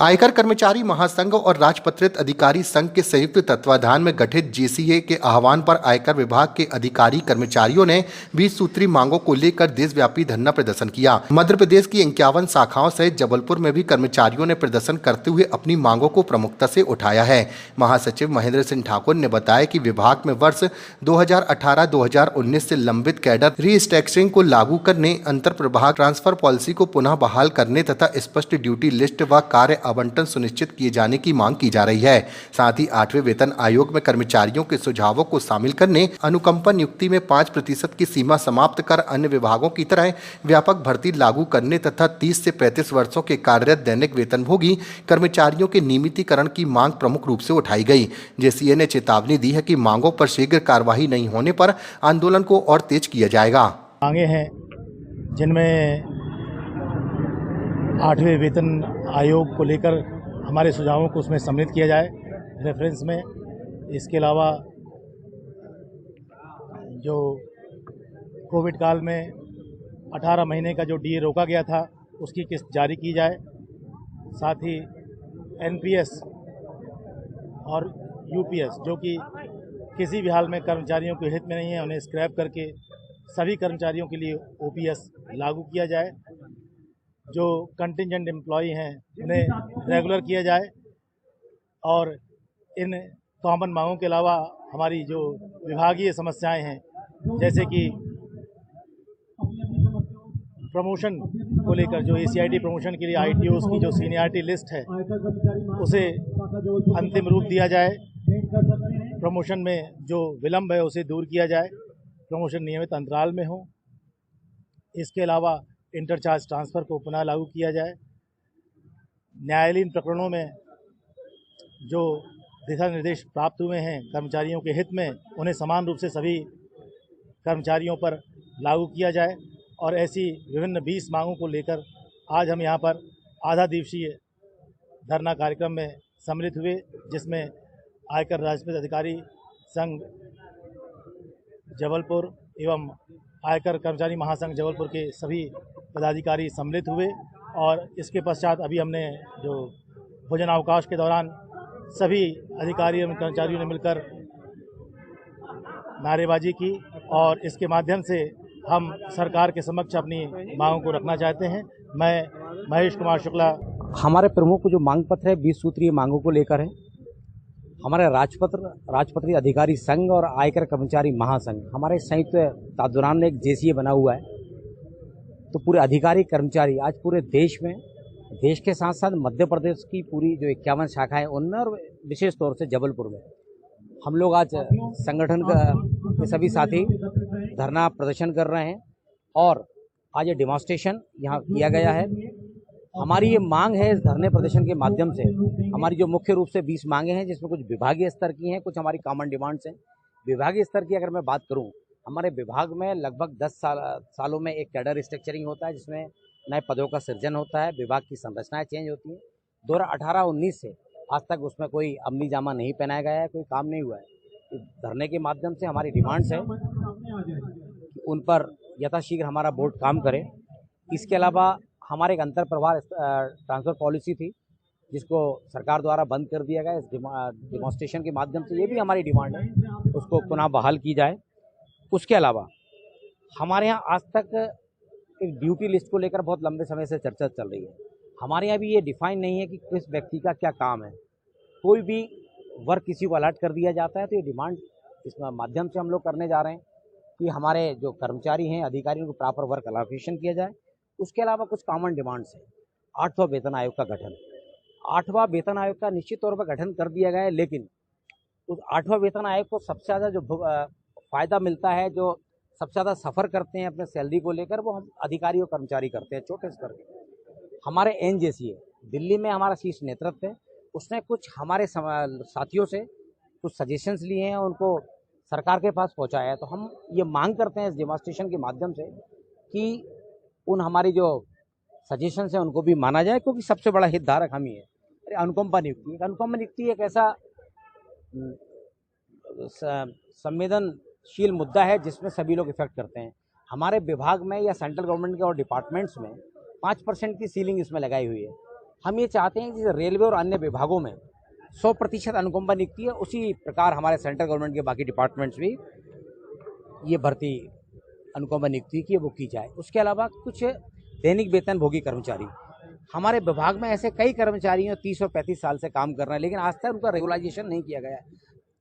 आयकर कर्मचारी महासंघ और राजपत्रित अधिकारी संघ के संयुक्त तत्वाधान में गठित जेसीए के आह्वान पर आयकर विभाग के अधिकारी कर्मचारियों ने 20 सूत्री मांगों को लेकर देशव्यापी धरना प्रदर्शन किया। मध्य प्रदेश की 51 शाखाओं सहित जबलपुर में भी कर्मचारियों ने प्रदर्शन करते हुए अपनी मांगों को प्रमुखता से उठाया है। महासचिव महेंद्र सिंह ठाकुर ने बताया कि विभाग में वर्ष 2018-2019 से लंबित कैडर रीस्ट्रक्चरिंग को लागू करने, अंतर प्रभाग ट्रांसफर पॉलिसी को पुनः बहाल करने तथा स्पष्ट ड्यूटी लिस्ट व कार्य आवंटन सुनिश्चित किए जाने की मांग की जा रही है। साथ ही 8वें वेतन आयोग में कर्मचारियों के सुझावों को शामिल करने, अनुकंपा नियुक्ति में 5% की सीमा समाप्त कर अन्य विभागों की तरह व्यापक भर्ती लागू करने तथा 30 से 35 वर्षों के कार्यरत दैनिक वेतनभोगी कर्मचारियों के नियमितीकरण की मांग प्रमुख रूप से उठाई गई। जेसीए ने चेतावनी दी है कि मांगों पर शीघ्र कार्यवाही नहीं होने पर आंदोलन को और तेज किया जाएगा। मांगे हैं जिनमें 8वें वेतन आयोग को लेकर हमारे सुझावों को उसमें सम्मिलित किया जाए रेफरेंस में। इसके अलावा जो कोविड काल में 18 महीने का जो डीए रोका गया था उसकी किस्त जारी की जाए। साथ ही एनपीएस और यूपीएस जो कि किसी भी हाल में कर्मचारियों के हित में नहीं है, उन्हें स्क्रैप करके सभी कर्मचारियों के लिए ओपीएस लागू किया जाए। जो कंटिंजेंट एम्प्लॉई हैं उन्हें रेगुलर किया जाए और इन कॉमन मांगों के अलावा हमारी जो विभागीय समस्याएं हैं, जैसे कि प्रमोशन को लेकर जो एसीआईटी प्रमोशन के लिए आईटीओस की जो सीनियरिटी लिस्ट है उसे अंतिम रूप दिया जाए। प्रमोशन में जो विलंब है उसे दूर किया जाए, प्रमोशन नियमित अंतराल में हो। इसके अलावा इंटरचार्ज ट्रांसफ़र को पुनः लागू किया जाए। न्यायालयीन प्रकरणों में जो दिशा निर्देश प्राप्त हुए हैं कर्मचारियों के हित में, उन्हें समान रूप से सभी कर्मचारियों पर लागू किया जाए। और ऐसी विभिन्न 20 मांगों को लेकर आज हम यहाँ पर आधा दिवसीय धरना कार्यक्रम में सम्मिलित हुए, जिसमें आयकर राजपत्रित अधिकारी संघ जबलपुर एवं आयकर कर्मचारी महासंघ जबलपुर के सभी पदाधिकारी सम्मिलित हुए। और इसके पश्चात अभी हमने जो भोजन अवकाश के दौरान सभी अधिकारियों एवं कर्मचारियों ने मिलकर नारेबाजी की और इसके माध्यम से हम सरकार के समक्ष अपनी मांगों को रखना चाहते हैं। मैं महेश कुमार शुक्ला। हमारे प्रमुख जो मांग पत्र है 20 सूत्रीय मांगों को लेकर है। हमारे राजपत्रित अधिकारी संघ और आयकर कर्मचारी महासंघ हमारे संयुक्त तत्वाधान में एक जेसीए बना हुआ है। तो पूरे अधिकारी कर्मचारी आज पूरे देश में, देश के साथ साथ मध्य प्रदेश की पूरी जो 51 शाखाएं उनमें और विशेष तौर से जबलपुर में हम लोग आज संगठन के सभी साथी धरना प्रदर्शन कर रहे हैं और आज ये डेमोन्स्ट्रेशन यहाँ किया गया है। हमारी ये मांग है इस धरने प्रदर्शन के माध्यम से, हमारी जो मुख्य रूप से 20 मांगे हैं, जिसमें कुछ विभागीय स्तर की हैं, कुछ हमारी कॉमन डिमांड्स हैं। विभागीय स्तर की अगर मैं बात करूं, हमारे विभाग में लगभग 10 सालों में एक कैडर रिस्ट्रक्चरिंग होता है, जिसमें नए पदों का सृजन होता है, विभाग की संरचनाएं चेंज होती हैं। 2018-19 से आज तक उसमें कोई अमली जामा नहीं पहनाया गया है, कोई काम नहीं हुआ है। धरने के माध्यम से हमारी डिमांड्स है कि उन पर यथाशीघ्र हमारा बोर्ड काम करे। इसके अलावा हमारे एक अंतर प्रभाग ट्रांसफ़र पॉलिसी थी, जिसको सरकार द्वारा बंद कर दिया गया। इस डेमोन्स्ट्रेशन के माध्यम से ये भी हमारी डिमांड है, उसको पुनः बहाल की जाए। उसके अलावा हमारे यहाँ आज तक एक ड्यूटी लिस्ट को लेकर बहुत लंबे समय से चर्चा चल रही है। हमारे यहाँ भी ये डिफाइन नहीं है कि किस व्यक्ति का क्या काम है। कोई भी वर्क किसी को अलर्ट कर दिया जाता है, तो ये डिमांड इस माध्यम से हम लोग करने जा रहे हैं कि हमारे जो कर्मचारी हैं, अधिकारियों को प्रॉपर वर्क अलोकेशन किया जाए। उसके अलावा कुछ कॉमन डिमांड्स हैं। 8वां वेतन आयोग का गठन, 8वां वेतन आयोग का निश्चित तौर पर गठन कर दिया गया है, लेकिन उस 8वां वेतन आयोग को सबसे ज़्यादा जो फ़ायदा मिलता है, जो सबसे ज़्यादा सफ़र करते हैं अपने सैलरी को लेकर, वो हम अधिकारी और कर्मचारी करते हैं छोटे स्तर के। हमारे एनजेसीए दिल्ली में हमारा शीर्ष नेतृत्व है, उसने कुछ हमारे साथियों से कुछ सजेशंस लिए हैं, उनको सरकार के पास पहुँचाया है। तो हम ये मांग करते हैं इस डेमोन्स्ट्रेशन के माध्यम से कि उन हमारी जो सजेशंस हैं उनको भी माना जाए, क्योंकि सबसे बड़ा हितधारक हम ही है। अरे अनुकंपा नियुक्ति एक ऐसा संवेदनशील मुद्दा है जिसमें सभी लोग इफेक्ट करते हैं। हमारे विभाग में या सेंट्रल गवर्नमेंट के और डिपार्टमेंट्स में 5% की सीलिंग इसमें लगाई हुई है। हम ये चाहते हैं कि जैसे रेलवे और अन्य विभागों में 100% अनुकंपा नियुक्ति है, उसी प्रकार हमारे सेंट्रल गवर्नमेंट के बाकी डिपार्टमेंट्स भी ये भर्ती अनुकंपा नियुक्ति की वो की जाए। उसके अलावा कुछ दैनिक वेतन भोगी कर्मचारी, हमारे विभाग में ऐसे कई कर्मचारी हैं 30 और 35 साल से काम कर रहे हैं, लेकिन आज तक उनका रेगुलाइजेशन नहीं किया गया है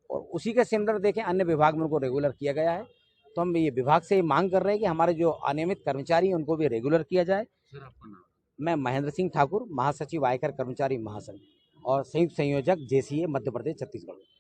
और उसी के सिमिलर देखें अन्य विभाग में उनको रेगुलर किया गया है। तो हम ये विभाग से ये मांग कर रहे हैं कि हमारे जो अनियमित कर्मचारी हैं उनको भी रेगुलर किया जाए। सर आपका नाम? मैं महेंद्र सिंह ठाकुर, महासचिव आयकर कर्मचारी महासंघ और संयुक्त संयोजक JCA मध्य प्रदेश छत्तीसगढ़।